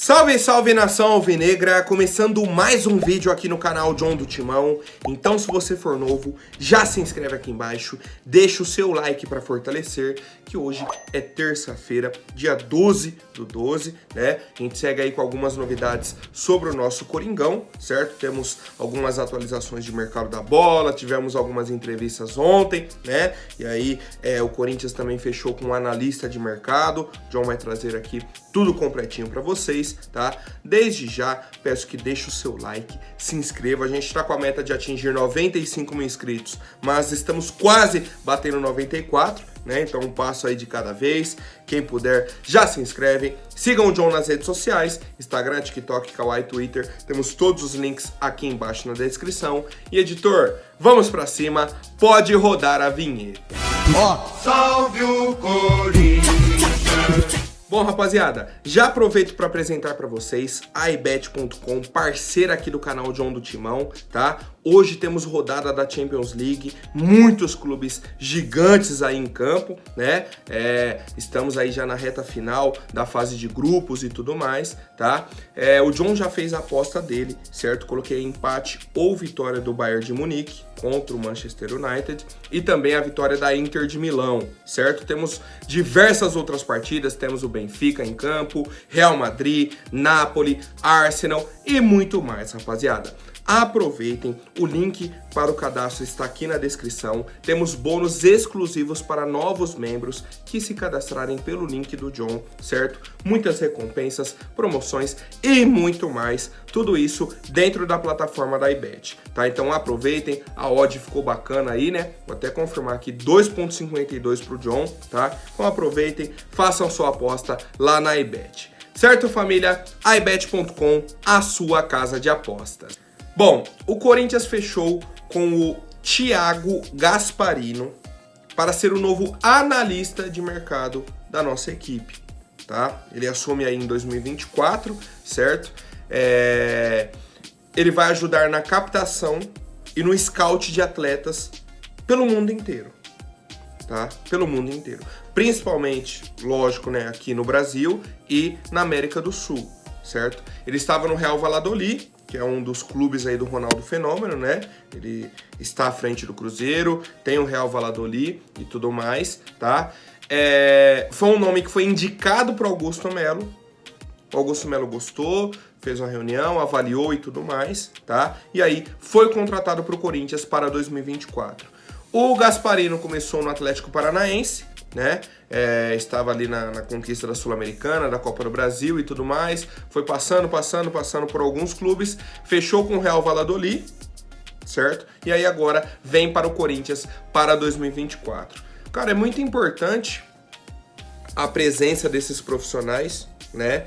Salve, salve nação alvinegra, começando mais um vídeo aqui no canal John do Timão. Então se você for novo, já se inscreve aqui embaixo, deixa o seu like para fortalecer, que hoje é terça-feira, dia 12/12, né? A gente segue aí com algumas novidades sobre o nosso Coringão, certo? Temos algumas atualizações de mercado da bola, tivemos algumas entrevistas ontem, né? E aí o Corinthians também fechou com um analista de mercado. O John vai trazer aqui tudo completinho para vocês, tá? Desde já, peço que deixe o seu like, se inscreva. A gente tá com a meta de atingir 95 mil inscritos, mas estamos quase batendo 94, né? Então um passo aí de cada vez. Quem puder, já se inscreve. Sigam o John nas redes sociais, Instagram, TikTok, Kawaii, Twitter. Temos todos os links aqui embaixo na descrição. E editor, vamos pra cima, pode rodar a vinheta. Salve o Corinthians! Bom, rapaziada, já aproveito para apresentar para vocês a iBet.com, parceira aqui do canal John do Timão, tá? Hoje temos rodada da Champions League, muitos clubes gigantes aí em campo, né? Estamos aí já na reta final da fase de grupos e tudo mais, tá? O John já fez a aposta dele, certo? Coloquei empate ou vitória do Bayern de Munique contra o Manchester United e também a vitória da Inter de Milão, certo? Temos diversas outras partidas, temos o Benfica em campo, Real Madrid, Napoli, Arsenal e muito mais, rapaziada. Aproveitem, o link para o cadastro está aqui na descrição. Temos bônus exclusivos para novos membros que se cadastrarem pelo link do John, certo? Muitas recompensas, promoções e muito mais. Tudo isso dentro da plataforma da iBet, tá? Então aproveitem, a odd ficou bacana aí, né? Vou até confirmar aqui, 2,52 para o John, tá? Então aproveitem, façam sua aposta lá na iBet. Certo, família? iBet.com, a sua casa de apostas. Bom, o Corinthians fechou com o Thiago Gasparino para ser o novo analista de mercado da nossa equipe, tá? Ele assume aí em 2024, certo? Ele vai ajudar na captação e no scout de atletas pelo mundo inteiro, tá? Pelo mundo inteiro. Principalmente, lógico, né, aqui no Brasil e na América do Sul, certo? Ele estava no Real Valladolid, que é um dos clubes aí do Ronaldo Fenômeno, né? Ele está à frente do Cruzeiro, tem o Real Valladolid e tudo mais, tá? Foi um nome que foi indicado para Augusto Melo. O Augusto Melo gostou, fez uma reunião, avaliou e tudo mais, tá? E aí foi contratado para o Corinthians para 2024. O Gasparino começou no Atlético Paranaense, né? Estava ali na conquista da Sul-Americana, da Copa do Brasil e tudo mais, foi passando por alguns clubes, fechou com o Real Valladolid, certo? E aí agora vem para o Corinthians para 2024. Cara, é muito importante a presença desses profissionais, né?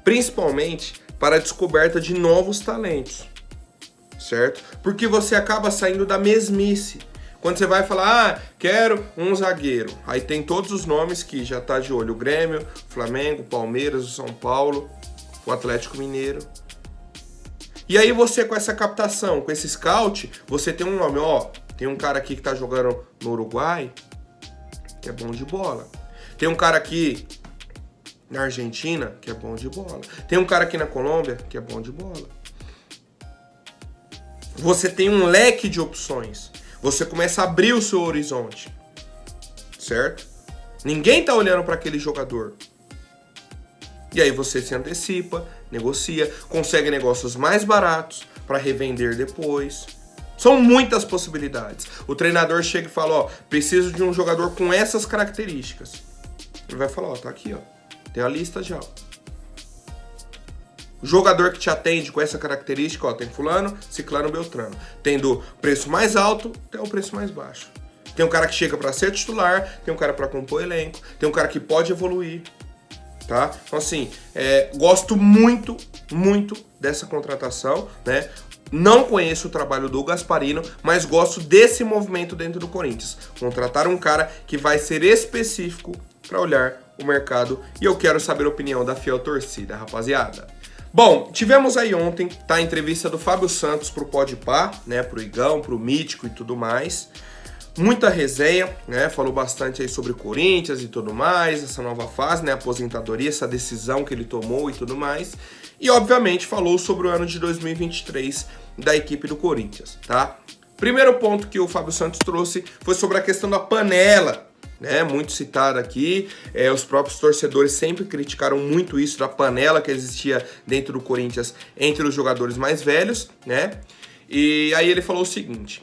Principalmente para a descoberta de novos talentos, certo? Porque você acaba saindo da mesmice. Quando você vai falar, quero um zagueiro, aí tem todos os nomes que já tá de olho, o Grêmio, o Flamengo, o Palmeiras, o São Paulo, o Atlético Mineiro. E aí você com essa captação, com esse scout, você tem um nome, tem um cara aqui que tá jogando no Uruguai, que é bom de bola. Tem um cara aqui na Argentina, que é bom de bola. Tem um cara aqui na Colômbia, que é bom de bola. Você tem um leque de opções. Você começa a abrir o seu horizonte, certo? Ninguém tá olhando para aquele jogador. E aí você se antecipa, negocia, consegue negócios mais baratos para revender depois. São muitas possibilidades. O treinador chega e fala, preciso de um jogador com essas características. Ele vai falar, tá aqui, tem a lista já. O jogador que te atende com essa característica, tem fulano, ciclano, beltrano. Tem do preço mais alto até o preço mais baixo. Tem um cara que chega para ser titular, tem um cara para compor elenco, tem um cara que pode evoluir, tá? Então assim, gosto muito dessa contratação, né? Não conheço o trabalho do Gasparino, mas gosto desse movimento dentro do Corinthians. Contratar um cara que vai ser específico para olhar o mercado e eu quero saber a opinião da fiel torcida, rapaziada. Bom, tivemos aí ontem, a entrevista do Fábio Santos pro Podpah, né, pro Igão, pro Mítico e tudo mais. muita resenha, né? Falou bastante aí sobre o Corinthians e tudo mais, essa nova fase, né? Aposentadoria, essa decisão que ele tomou e tudo mais. E, obviamente, falou sobre o ano de 2023 da equipe do Corinthians, tá? Primeiro ponto que o Fábio Santos trouxe foi sobre a questão da panela, né? Muito citada aqui. Os próprios torcedores sempre criticaram muito isso da panela que existia dentro do Corinthians entre os jogadores mais velhos, né? E aí ele falou o seguinte: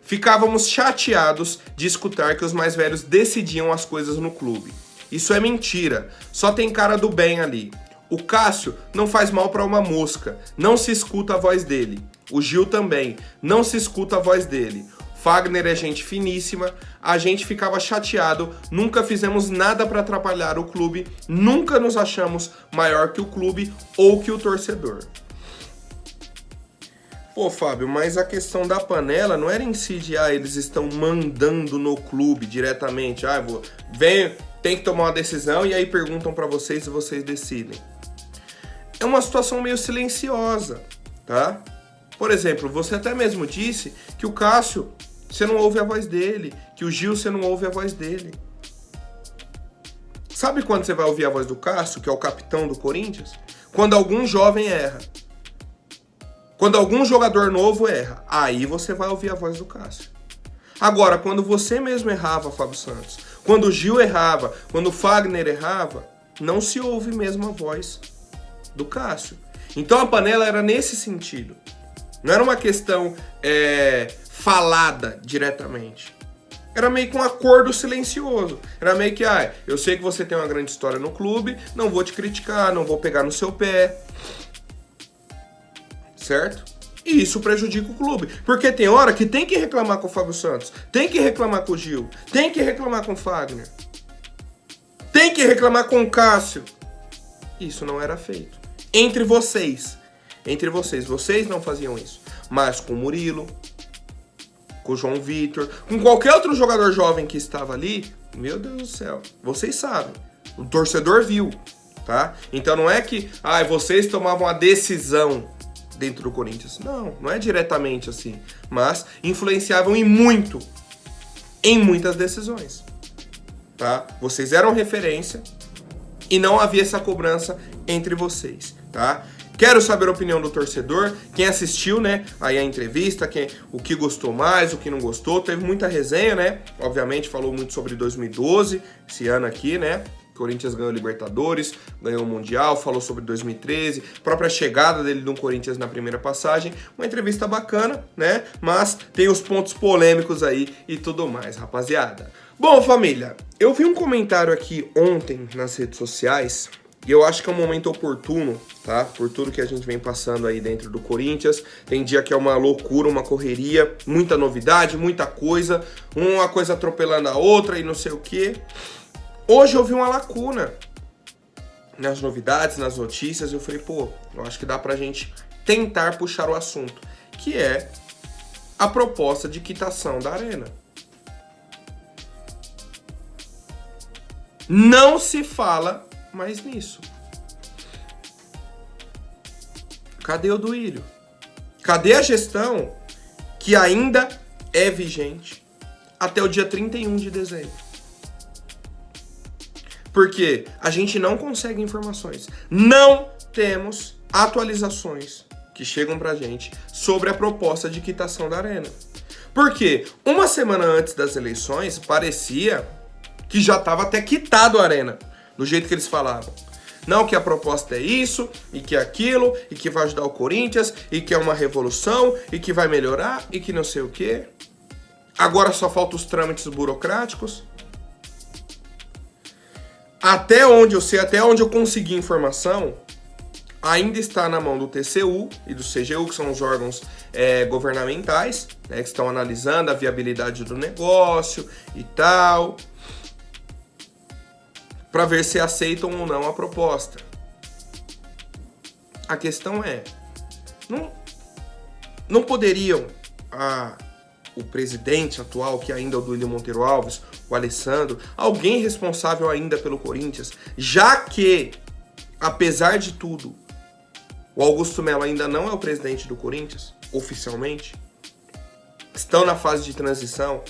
ficávamos chateados de escutar que os mais velhos decidiam as coisas no clube. Isso é mentira, só tem cara do bem ali. O Cássio não faz mal para uma mosca, não se escuta a voz dele. O Gil também, não se escuta a voz dele. Fagner é gente finíssima, a gente ficava chateado, nunca fizemos nada para atrapalhar o clube, nunca nos achamos maior que o clube ou que o torcedor. Pô, Fábio, mas a questão da panela não era em si de, eles estão mandando no clube diretamente, tem que tomar uma decisão e aí perguntam para vocês e vocês decidem. É uma situação meio silenciosa, tá? Por exemplo, você até mesmo disse que o Cássio, você não ouve a voz dele, que o Gil, você não ouve a voz dele. Sabe quando você vai ouvir a voz do Cássio, que é o capitão do Corinthians? Quando algum jovem erra. Quando algum jogador novo erra, aí você vai ouvir a voz do Cássio. Agora, quando você mesmo errava, Fábio Santos, quando o Gil errava, quando o Fagner errava, não se ouve mesmo a voz do Cássio. Então a panela era nesse sentido. Não era uma questão falada diretamente. Era meio que um acordo silencioso. Era meio que, eu sei que você tem uma grande história no clube, não vou te criticar, não vou pegar no seu pé. Certo? E isso prejudica o clube. Porque tem hora que tem que reclamar com o Fábio Santos, tem que reclamar com o Gil, tem que reclamar com o Fagner, tem que reclamar com o Cássio. Isso não era feito. Entre vocês. Vocês não faziam isso. Mas com o Murilo, com o João Vitor, com qualquer outro jogador jovem que estava ali, meu Deus do céu, vocês sabem. O torcedor viu, tá? Então não é que, vocês tomavam a decisão dentro do Corinthians. Não é diretamente assim. Mas influenciavam em muitas decisões, tá? Vocês eram referência e não havia essa cobrança entre vocês, tá? Quero saber a opinião do torcedor, quem assistiu, né, aí a entrevista, o que gostou mais, o que não gostou, teve muita resenha, né, obviamente falou muito sobre 2012, esse ano aqui, né, Corinthians ganhou Libertadores, ganhou o Mundial, falou sobre 2013, própria chegada dele no Corinthians na primeira passagem, uma entrevista bacana, né, mas tem os pontos polêmicos aí e tudo mais, rapaziada. Bom, família, eu vi um comentário aqui ontem nas redes sociais, e eu acho que é um momento oportuno, tá? Por tudo que a gente vem passando aí dentro do Corinthians. Tem dia que é uma loucura, uma correria, muita novidade, muita coisa. Uma coisa atropelando a outra e não sei o quê. Hoje eu vi uma lacuna nas novidades, nas notícias. E eu falei, eu acho que dá pra gente tentar puxar o assunto. Que é a proposta de quitação da Arena. Não se fala mais nisso. Cadê o Duílio? Cadê a gestão que ainda é vigente até o dia 31 de dezembro? Porque a gente não consegue informações. Não temos atualizações que chegam pra gente sobre a proposta de quitação da Arena. Porque uma semana antes das eleições parecia que já estava até quitado a Arena. Do jeito que eles falavam. Não, que a proposta é isso, e que é aquilo, e que vai ajudar o Corinthians, e que é uma revolução, e que vai melhorar, e que não sei o quê. Agora só faltam os trâmites burocráticos. Até onde eu sei, até onde eu consegui informação, ainda está na mão do TCU e do CGU, que são os órgãos governamentais, né, que estão analisando a viabilidade do negócio e tal, para ver se aceitam ou não a proposta. A questão é, não poderiam o presidente atual, que ainda é o Duílio Monteiro Alves, o Alessandro, alguém responsável ainda pelo Corinthians, já que, apesar de tudo, o Augusto Melo ainda não é o presidente do Corinthians, oficialmente, estão na fase de transição,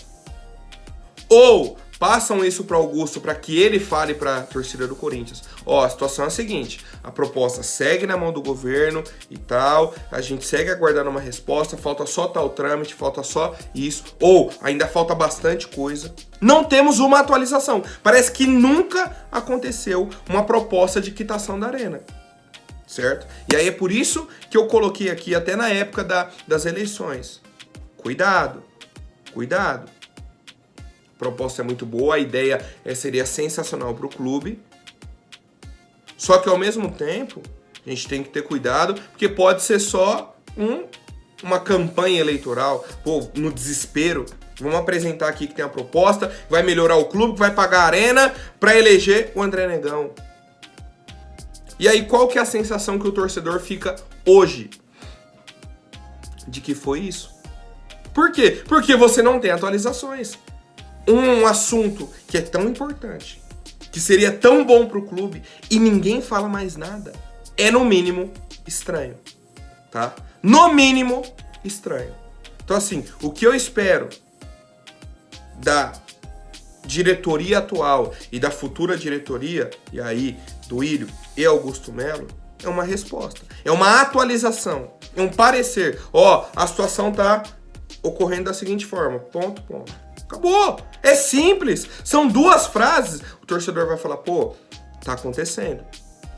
Ou passam isso para Augusto para que ele fale para a torcida do Corinthians. Ó, a situação é a seguinte, a proposta segue na mão do governo e tal, a gente segue aguardando uma resposta, falta só tal trâmite, falta só isso, ou ainda falta bastante coisa. Não temos uma atualização. Parece que nunca aconteceu uma proposta de quitação da arena. Certo? E aí é por isso que eu coloquei aqui até na época das eleições. Cuidado, cuidado. A proposta é muito boa, a ideia seria sensacional para o clube. Só que ao mesmo tempo, a gente tem que ter cuidado, porque pode ser só uma campanha eleitoral. Pô, no desespero, vamos apresentar aqui que tem a proposta, vai melhorar o clube, vai pagar a arena para eleger o André Negão. E aí, qual que é a sensação que o torcedor fica hoje? De que foi isso. Por quê? Porque você não tem atualizações. Um assunto que é tão importante, que seria tão bom pro clube, e ninguém fala mais nada, é no mínimo estranho, tá? No mínimo estranho. Então assim, o que eu espero da diretoria atual e da futura diretoria, e aí do Ílio e Augusto Melo, é uma resposta, é uma atualização, é um parecer. Ó, a situação tá ocorrendo da seguinte forma, ponto. Acabou, é simples, são 2 frases, o torcedor vai falar, pô, tá acontecendo.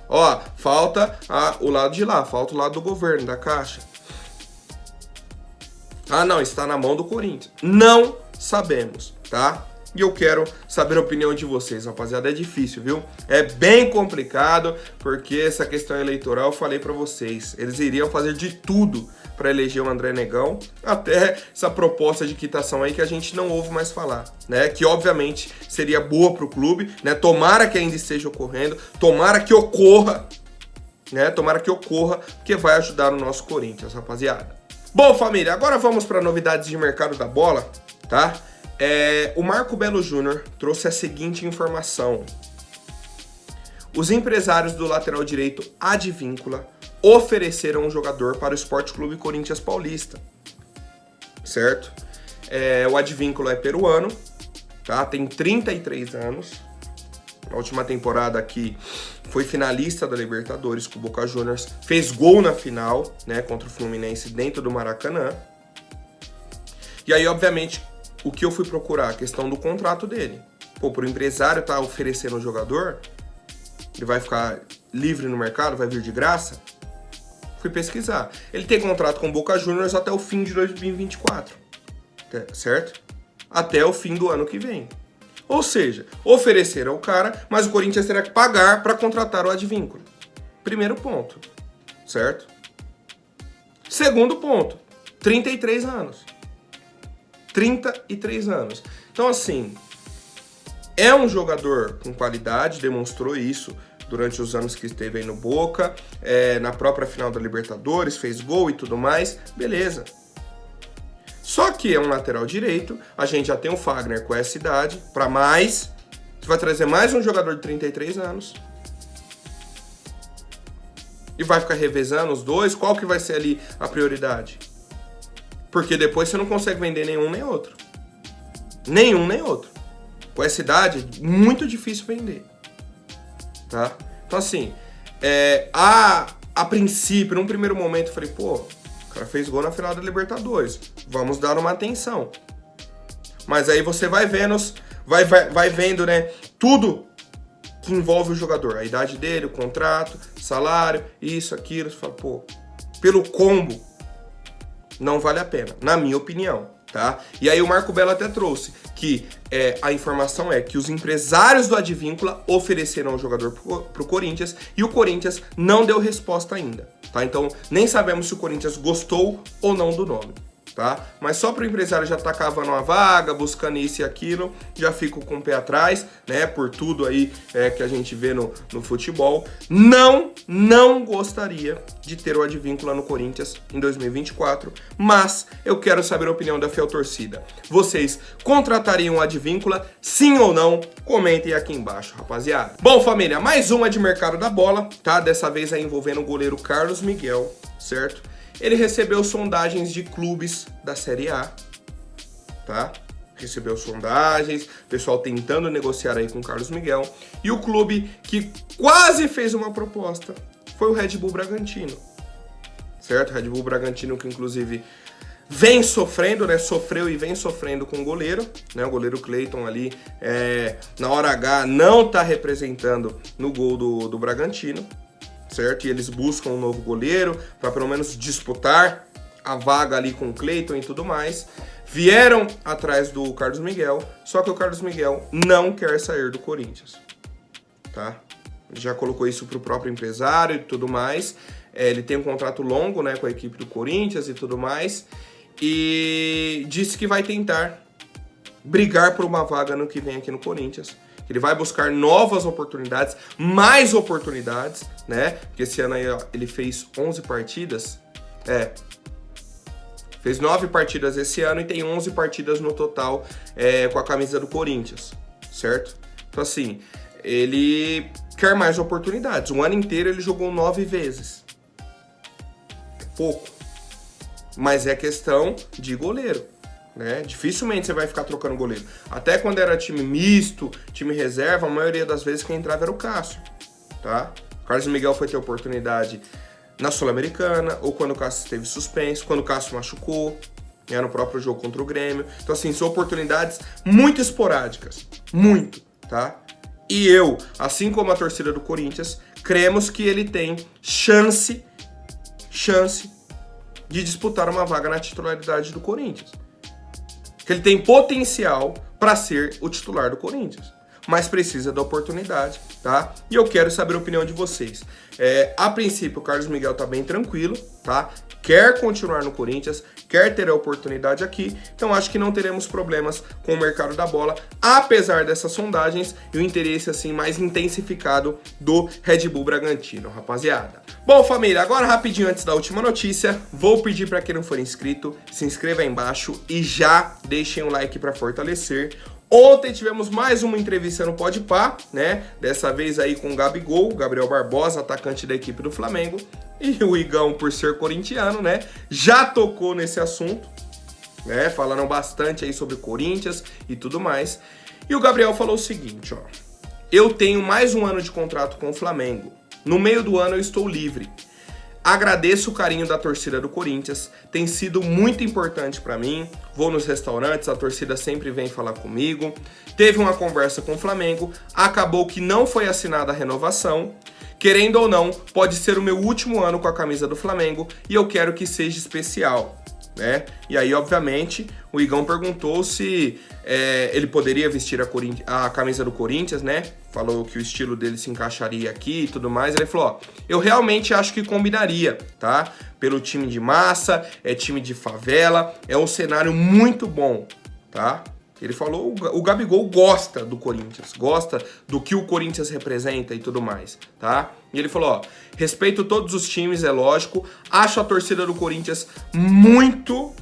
Ó, falta o lado de lá, falta o lado do governo, da Caixa. Ah, não, está na mão do Corinthians. Não sabemos, tá? E eu quero saber a opinião de vocês, rapaziada. É difícil, viu? É bem complicado, porque essa questão eleitoral, eu falei pra vocês, eles iriam fazer de tudo para eleger o André Negão, até essa proposta de quitação aí que a gente não ouve mais falar, né? Que obviamente seria boa pro clube, né? Tomara que ainda esteja ocorrendo, tomara que ocorra, né? Tomara que ocorra, porque vai ajudar o nosso Corinthians, rapaziada. Bom, família, agora vamos para novidades de mercado da bola, tá? O Marco Belo Júnior trouxe a seguinte informação. Os empresários do lateral direito Advíncula ofereceram um jogador para o Sport Clube Corinthians Paulista, certo? O Advíncula é peruano, tá? Tem 33 anos. Na última temporada aqui foi finalista da Libertadores com o Boca Juniors, fez gol na final, né, contra o Fluminense dentro do Maracanã. E aí, obviamente, o que eu fui procurar? A questão do contrato dele. Pô, pro empresário tá oferecendo um jogador, ele vai ficar livre no mercado, vai vir de graça? Fui pesquisar. Ele tem contrato com o Boca Juniors até o fim de 2024, certo? Até o fim do ano que vem. Ou seja, ofereceram o cara, mas o Corinthians terá que pagar para contratar o Advíncula. Primeiro ponto, certo? Segundo ponto, 33 anos. 33 anos. Então, assim, é um jogador com qualidade, demonstrou isso durante os anos que esteve aí no Boca, na própria final da Libertadores, fez gol e tudo mais, beleza. Só que é um lateral direito, a gente já tem o Fagner com essa idade, para mais, você vai trazer mais um jogador de 33 anos, e vai ficar revezando os dois, qual que vai ser ali a prioridade? Porque depois você não consegue vender nenhum nem outro. Nenhum nem outro. Com essa idade, muito difícil vender. Tá? Então assim, a princípio, num primeiro momento, eu falei, pô, o cara fez gol na final da Libertadores, vamos dar uma atenção. Mas aí você vai vendo, vai vendo, né, tudo que envolve o jogador. A idade dele, o contrato, salário, isso, aquilo. Você fala, pô, pelo combo, não vale a pena, na minha opinião, tá? E aí o Marco Belo até trouxe que a informação é que os empresários do Advíncula ofereceram o jogador pro Corinthians e o Corinthians não deu resposta ainda, tá? Então nem sabemos se o Corinthians gostou ou não do nome, tá? Mas só pro empresário já tá cavando uma vaga, buscando isso e aquilo, já fico com o pé atrás, né? Por tudo aí que a gente vê no futebol. Não gostaria de ter o Advíncula no Corinthians em 2024, mas eu quero saber a opinião da fiel torcida. Vocês contratariam o Advíncula, sim ou não? Comentem aqui embaixo, rapaziada. Bom, família, mais uma de mercado da bola, tá? Dessa vez aí envolvendo o goleiro Carlos Miguel, certo? Ele recebeu sondagens de clubes da Série A, tá? recebeu sondagens, pessoal tentando negociar aí com o Carlos Miguel. E o clube que quase fez uma proposta foi o Red Bull Bragantino, certo? Red Bull Bragantino que inclusive vem sofrendo, né? Sofreu e vem sofrendo com o goleiro, né? O goleiro Cleiton ali, na hora H, não tá representando no gol do Bragantino, certo? E eles buscam um novo goleiro para pelo menos disputar a vaga ali com o Cleiton e tudo mais. Vieram atrás do Carlos Miguel, só que o Carlos Miguel não quer sair do Corinthians, tá? Já colocou isso pro próprio empresário e tudo mais. Ele tem um contrato longo, né, com a equipe do Corinthians e tudo mais. E disse que vai tentar brigar por uma vaga no que vem aqui no Corinthians. Ele vai buscar novas oportunidades, mais oportunidades, né? Porque esse ano aí, ó, ele fez 11 partidas. Fez 9 partidas esse ano e tem 11 partidas no total com a camisa do Corinthians, certo? Então assim, ele quer mais oportunidades. O ano inteiro ele jogou 9 vezes. É pouco. Mas é questão de goleiro, né? Dificilmente você vai ficar trocando goleiro. Até quando era time misto, time reserva, a maioria das vezes quem entrava era o Cássio, tá? O Carlos Miguel foi ter oportunidade na Sul-Americana, ou quando o Cássio esteve suspenso, quando o Cássio machucou, né, no próprio jogo contra o Grêmio. Então assim, são oportunidades muito esporádicas, muito, tá? E eu, assim como a torcida do Corinthians, cremos que ele tem chance de disputar uma vaga na titularidade do Corinthians. Que ele tem potencial para ser o titular do Corinthians, mas precisa da oportunidade, tá? E eu quero saber a opinião de vocês. A princípio, o Carlos Miguel tá bem tranquilo, tá? Quer continuar no Corinthians, quer ter a oportunidade aqui, então acho que não teremos problemas com o mercado da bola, apesar dessas sondagens e o interesse assim mais intensificado do Red Bull Bragantino, rapaziada. Bom, família, agora rapidinho antes da última notícia, vou pedir para quem não for inscrito, se inscreva aí embaixo e já deixem um like para fortalecer. Ontem tivemos mais uma entrevista no Podpah, né? Dessa vez aí com o Gabigol, Gabriel Barbosa, atacante da equipe do Flamengo. E o Igão, por ser corintiano, né? Já tocou nesse assunto, né? Falaram bastante aí sobre Corinthians e tudo mais. E o Gabriel falou o seguinte, ó. Eu tenho mais um ano de contrato com o Flamengo. No meio do ano eu estou livre. Agradeço o carinho da torcida do Corinthians, tem sido muito importante para mim. Vou nos restaurantes, a torcida sempre vem falar comigo. Teve uma conversa com o Flamengo, acabou que não foi assinada a renovação. Querendo ou não, pode ser o meu último ano com a camisa do Flamengo e eu quero que seja especial, né? E aí, obviamente, o Igão perguntou se ele poderia vestir a camisa do Corinthians, né? Falou que o estilo dele se encaixaria aqui e tudo mais. Ele falou, ó, eu realmente acho que combinaria, tá? Pelo time de massa, é time de favela, é um cenário muito bom, tá? Ele falou, o Gabigol gosta do Corinthians, gosta do que o Corinthians representa e tudo mais, tá? E ele falou, ó, respeito todos os times, é lógico, acho a torcida do Corinthians muito...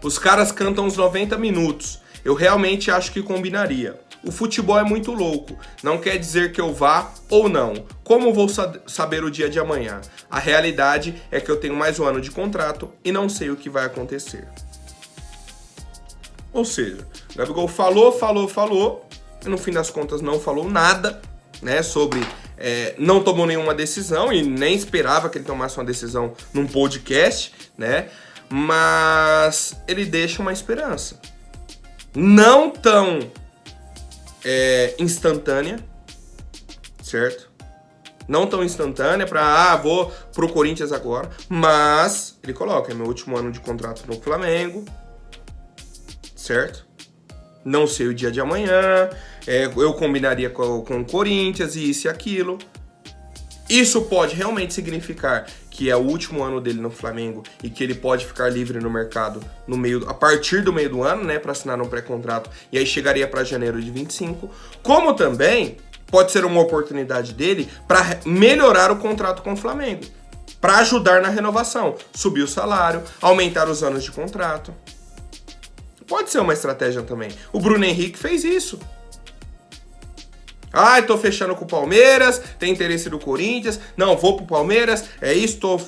Os caras cantam uns 90 minutos, eu realmente acho que combinaria. O futebol é muito louco, não quer dizer que eu vá ou não. Como vou saber o dia de amanhã? A realidade é que eu tenho mais um ano de contrato e não sei o que vai acontecer. Ou seja, o Gabigol falou, e no fim das contas não falou nada, né, sobre... não tomou nenhuma decisão e nem esperava que ele tomasse uma decisão num podcast, né, mas ele deixa uma esperança. Não tão instantânea, certo? Não tão instantânea para, vou pro Corinthians agora, mas ele coloca, é meu último ano de contrato no Flamengo, certo? Não sei o dia de amanhã, eu combinaria com o Corinthians e isso e aquilo. Isso pode realmente significar que é o último ano dele no Flamengo e que ele pode ficar livre no mercado a partir do meio do ano, né, para assinar um pré-contrato e aí chegaria para janeiro de 25, como também pode ser uma oportunidade dele para melhorar o contrato com o Flamengo, para ajudar na renovação, subir o salário, aumentar os anos de contrato. Pode ser uma estratégia também. O Bruno Henrique fez isso. Eu tô fechando com o Palmeiras, tem interesse do Corinthians, não, vou pro Palmeiras, é isso, tô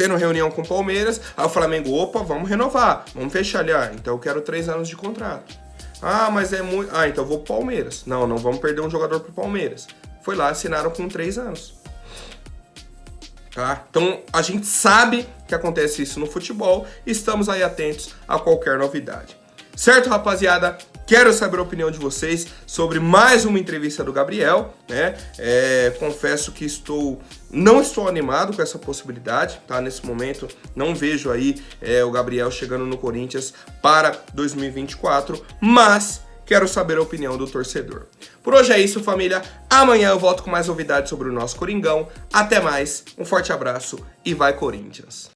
tendo reunião com o Palmeiras, aí o Flamengo, opa, vamos renovar, vamos fechar ali, então eu quero 3 anos de contrato. Ah, mas é muito... então eu vou pro Palmeiras. Não vamos perder um jogador pro Palmeiras. Foi lá, assinaram com 3 anos. Tá? Então, a gente sabe que acontece isso no futebol e estamos aí atentos a qualquer novidade. Certo, rapaziada? Quero saber a opinião de vocês sobre mais uma entrevista do Gabriel, né? Confesso que não estou animado com essa possibilidade, tá? Nesse momento, não vejo aí o Gabriel chegando no Corinthians para 2024, mas quero saber a opinião do torcedor. Por hoje é isso, família. Amanhã eu volto com mais novidades sobre o nosso Coringão. Até mais, um forte abraço e vai Corinthians!